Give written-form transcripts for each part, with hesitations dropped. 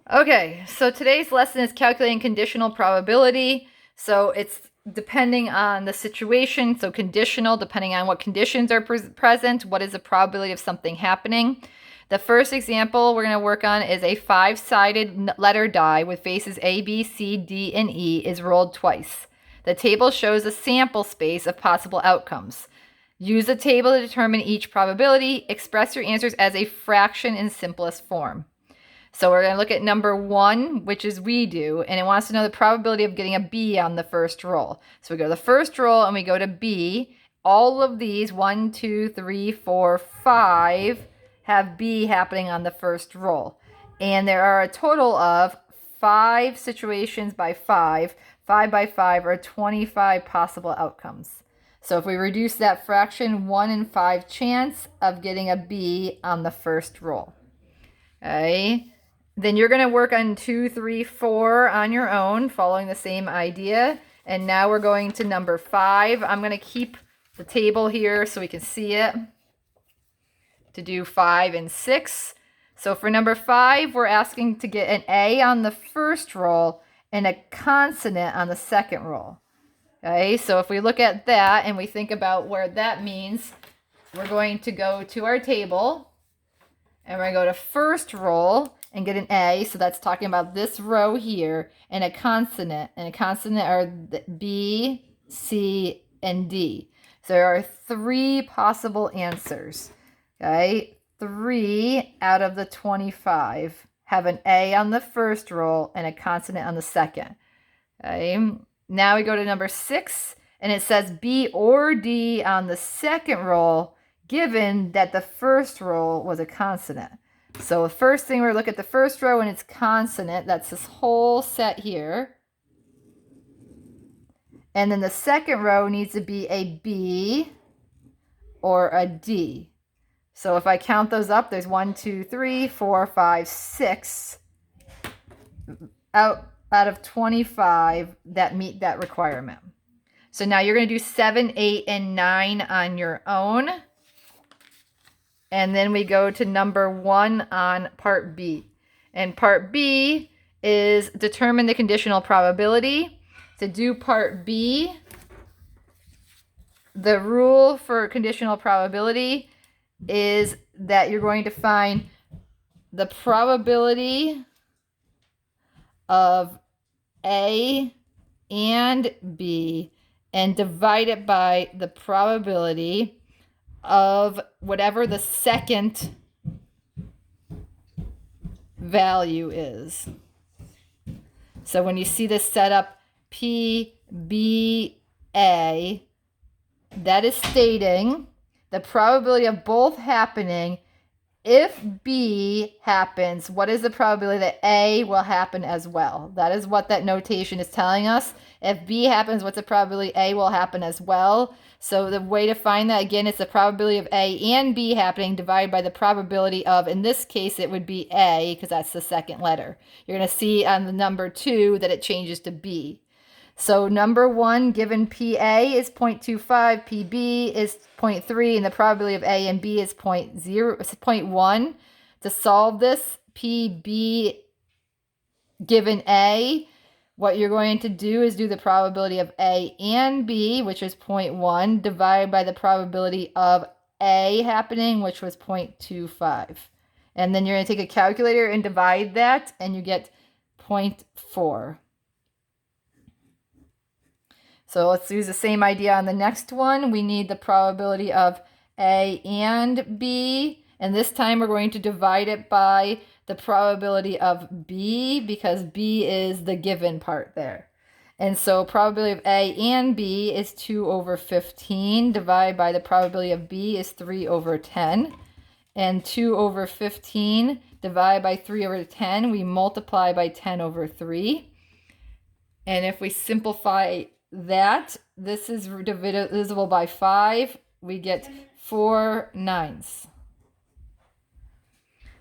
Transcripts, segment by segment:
Okay, so today's lesson is calculating conditional probability. So it's depending on the situation. So conditional, depending on what conditions are present, what is the probability of something happening. The first example we're going to work on is a 5-sided letter die with faces A, B, C, D, and E is rolled twice. The table shows a sample space of possible outcomes. Use the table to determine each probability. Express your answers as a fraction in simplest form. So we're going to look at number 1, which is we do, and it wants to know the probability of getting a B on the first roll. So we go to the first roll and we go to B. All of these, 1, 2, 3, 4, 5, have B happening on the first roll. And there are a total of 5 situations by 5. 5 by 5 are 25 possible outcomes. So if we reduce that fraction, 1 in 5 chance of getting a B on the first roll. Okay. Then you're going to work on 2, 3, 4 on your own, following the same idea. And now we're going to number 5. I'm going to keep the table here so we can see it to do 5 and 6. So for number 5, we're asking to get an A on the first roll and a consonant on the second roll. Okay, so if we look at that and we think about where that means, we're going to go to our table and we're going to go to first roll and get an A, so that's talking about this row here, and a consonant. And a consonant are B, C, and D. So there are 3 possible answers. Okay, 3 out of the 25 have an A on the first roll and a consonant on the second. Okay, now we go to number 6, and it says B or D on the second roll, given that the first roll was a consonant. So the first thing we're looking at the first row and it's consonant. That's this whole set here. And then the second row needs to be a B or a D. So if I count those up, there's 1, 2, 3, 4, 5, 6 out of 25 that meet that requirement. So now you're going to do 7, 8, and 9 on your own. And then we go to number 1 on part B. And part B is determine the conditional probability. To do part B, the rule for conditional probability is that you're going to find the probability of A and B and divide it by the probability of whatever the second value is. So when you see this setup P, B, A, that is stating the probability of both happening. If B happens, what is the probability that A will happen as well? That is what that notation is telling us. If B happens, what's the probability A will happen as well? So the way to find that, again, is the probability of A and B happening divided by the probability of, in this case, it would be A, because that's the second letter. You're going to see on the number 2 that it changes to B. So number 1, given PA is 0.25, PB is 0.3, and the probability of A and B is 0.1. To solve this, PB given A, what you're going to do is do the probability of A and B, which is 0.1, divided by the probability of A happening, which was 0.25. And then you're going to take a calculator and divide that, and you get 0.4. So let's use the same idea on the next one. We need the probability of A and B, and this time we're going to divide it by the probability of B, because B is the given part there. And so probability of A and B is 2 over 15, divided by the probability of B is 3 over 10. And 2 over 15 divided by 3 over 10, we multiply by 10 over 3. And if we simplify that, this is divisible by 5, we get 4 9ths.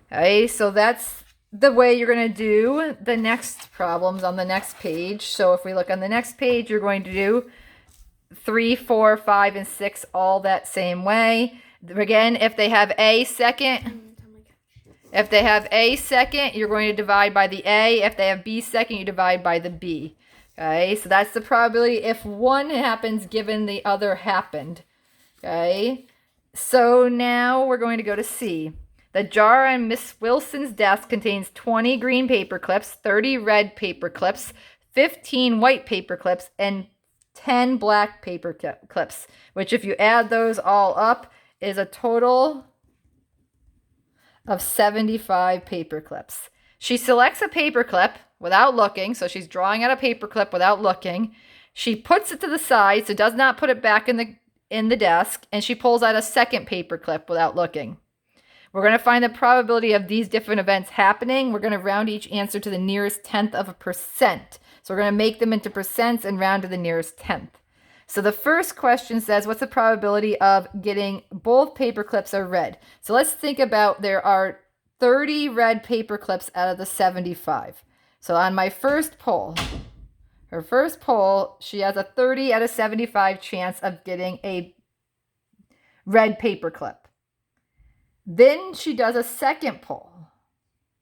Okay, so that's the way you're going to do the next problems on the next page. So if we look on the next page, you're going to do 3, 4, 5, and 6 all that same way. Again, if they have A second, If they have A second, you're going to divide by the A. If they have B second, you divide by the B. Okay, so that's the probability if one happens given the other happened. Okay, so now we're going to go to C. The jar on Miss Wilson's desk contains 20 green paper clips, 30 red paper clips, 15 white paper clips, and 10 black paper clips, which if you add those all up is a total of 75 paper clips. She selects a paper clip without looking, so she's drawing out a paper clip without looking. She puts it to the side, so does not put it back in the desk, and she pulls out a second paper clip without looking. We're going to find the probability of these different events happening. We're going to round each answer to the nearest tenth of a percent. So we're going to make them into percents and round to the nearest tenth. So the first question says, what's the probability of getting both paper clips are red? So let's think about there are 30 red paper clips out of the 75. So on my first poll, her first poll, she has a 30 out of 75 chance of getting a red paper clip. Then she does a second pull.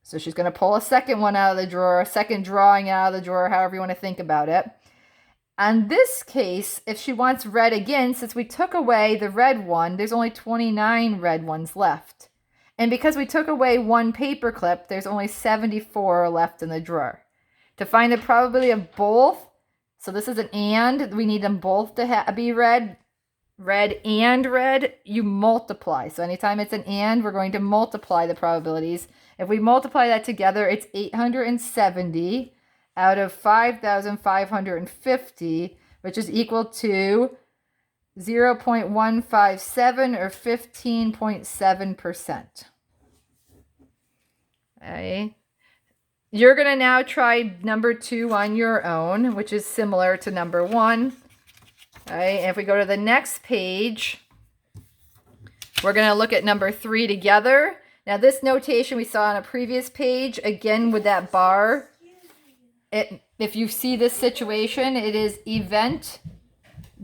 So she's going to pull a second one out of the drawer, a second drawing out of the drawer, however you want to think about it. On this case, if she wants red again, since we took away the red one, there's only 29 red ones left. And because we took away one paper clip, there's only 74 left in the drawer. To find the probability of both, so this is an and, we need them both to be red. Red and red, you multiply. So anytime it's an and, we're going to multiply the probabilities. If we multiply that together, it's 870 out of 5,550, which is equal to 0.157 or 15.7%. Okay. You're going to now try number 2 on your own, which is similar to number 1. All right, and if we go to the next page, we're going to look at number 3 together. Now, this notation we saw on a previous page, again with that bar, if you see this situation, it is event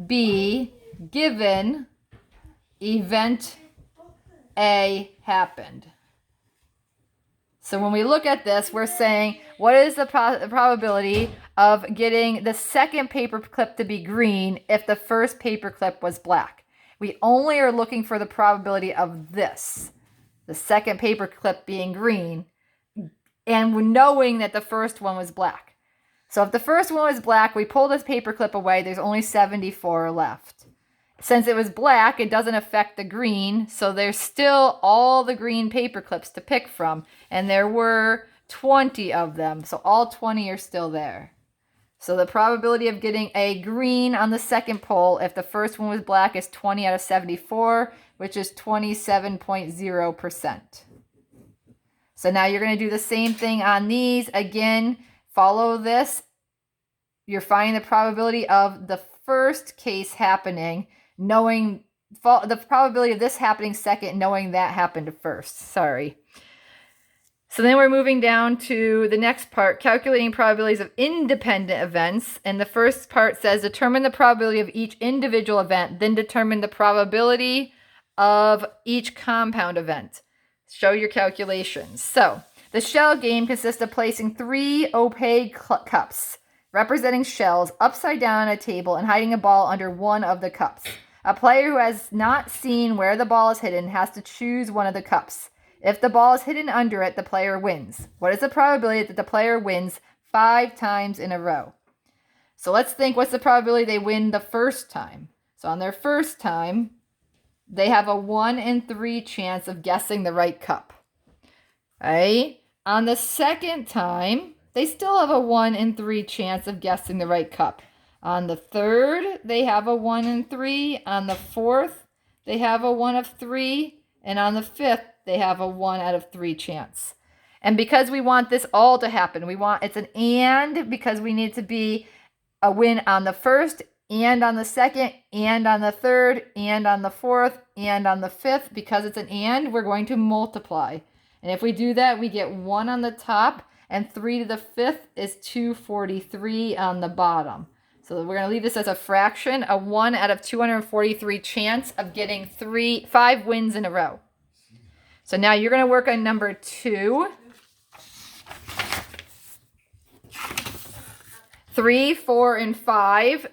B given event A happened. So when we look at this, we're saying, what is the probability of getting the second paper clip to be green if the first paper clip was black? We only are looking for the probability of this, the second paper clip being green, and knowing that the first one was black. So if the first one was black, we pull this paper clip away, there's only 74 left. Since it was black, it doesn't affect the green, so there's still all the green paper clips to pick from, and there were 20 of them, so all 20 are still there. So the probability of getting a green on the second poll, if the first one was black, is 20 out of 74, which is 27.0%. So now you're going to do the same thing on these. Again, follow this. You're finding the probability of the first case happening, knowing the probability of this happening second, knowing that happened first. Sorry. So then we're moving down to the next part, calculating probabilities of independent events. And the first part says, determine the probability of each individual event, then determine the probability of each compound event. Show your calculations. So the shell game consists of placing 3 opaque cups representing shells upside down on a table and hiding a ball under one of the cups. A player who has not seen where the ball is hidden has to choose one of the cups. If the ball is hidden under it, the player wins. What is the probability that the player wins 5 times in a row? So let's think, what's the probability they win the first time? So on their first time, they have a 1 in 3 chance of guessing the right cup. Right? On the second time, they still have a 1 in 3 chance of guessing the right cup. On the third, they have a 1 in 3. On the fourth, they have a 1 of 3. And on the fifth, they have a 1 out of 3 chance. And because we want this all to happen, it's an and, because we need to be a win on the first, and on the second, and on the third, and on the fourth, and on the fifth. Because it's an and, we're going to multiply. And if we do that, we get 1 on the top, and 3 to the fifth is 243 on the bottom. So we're going to leave this as a fraction, a 1 out of 243 chance of getting 5 wins in a row. So now you're going to work on number 2. 3, 4, and 5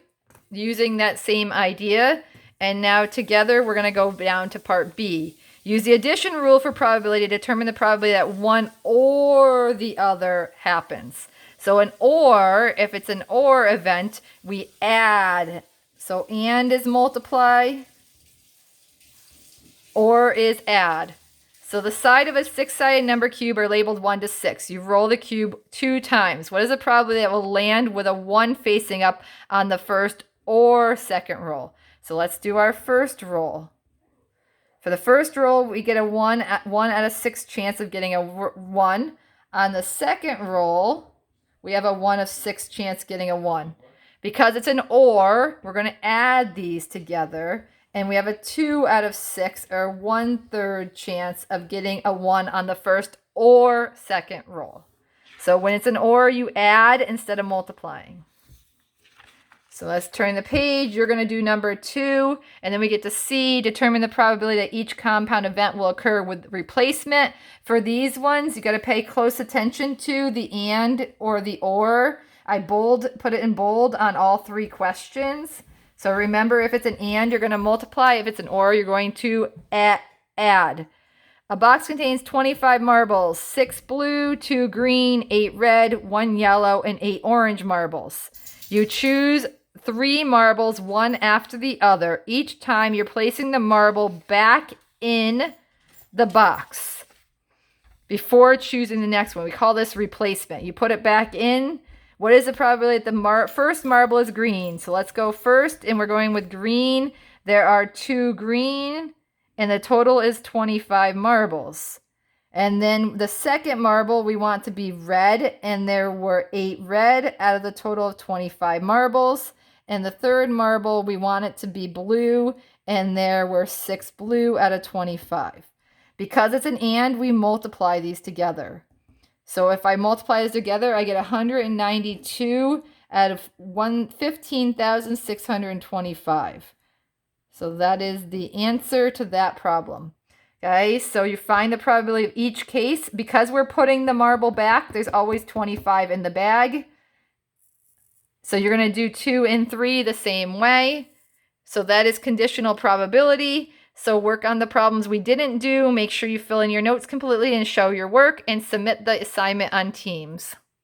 using that same idea. And now together we're going to go down to part B. Use the addition rule for probability to determine the probability that one or the other happens. So an or, if it's an or event, we add. So and is multiply, or is add. So the side of a 6-sided number cube are labeled 1 to 6. You roll the cube 2 times. What is the probability that will land with a 1 facing up on the first or second roll? So let's do our first roll. For the first roll, we get a 1 out of 6 chance of getting a 1. On the second roll, we have a 1 of 6 chance getting a 1. Because it's an or, we're going to add these together. And we have a 2 out of 6, or 1/3 chance of getting a 1 on the first or second roll. So when it's an or, you add instead of multiplying. So let's turn the page. You're going to do number 2, and then we get to C, determine the probability that each compound event will occur with replacement. For these ones, you got to pay close attention to the and or the or. I put it in bold on all 3 questions. So remember, if it's an and, you're going to multiply. If it's an or, you're going to add. A box contains 25 marbles, 6 blue, 2 green, 8 red, 1 yellow, and 8 orange marbles. You choose 3 marbles, one after the other. Each time you're placing the marble back in the box before choosing the next one. We call this replacement. You put it back in. What is the probability that the first marble is green? So let's go first, and we're going with green. There are 2 green, and the total is 25 marbles. And then the second marble we want to be red, and there were 8 red out of the total of 25 marbles. And the third marble we want it to be blue, and there were 6 blue out of 25. Because it's an and, we multiply these together. So if I multiply these together, I get 192 out of 15,625. So that is the answer to that problem. Okay, so you find the probability of each case. Because we're putting the marble back, there's always 25 in the bag. So you're going to do 2 and 3 the same way. So that is conditional probability. So work on the problems we didn't do. Make sure you fill in your notes completely and show your work, and submit the assignment on Teams.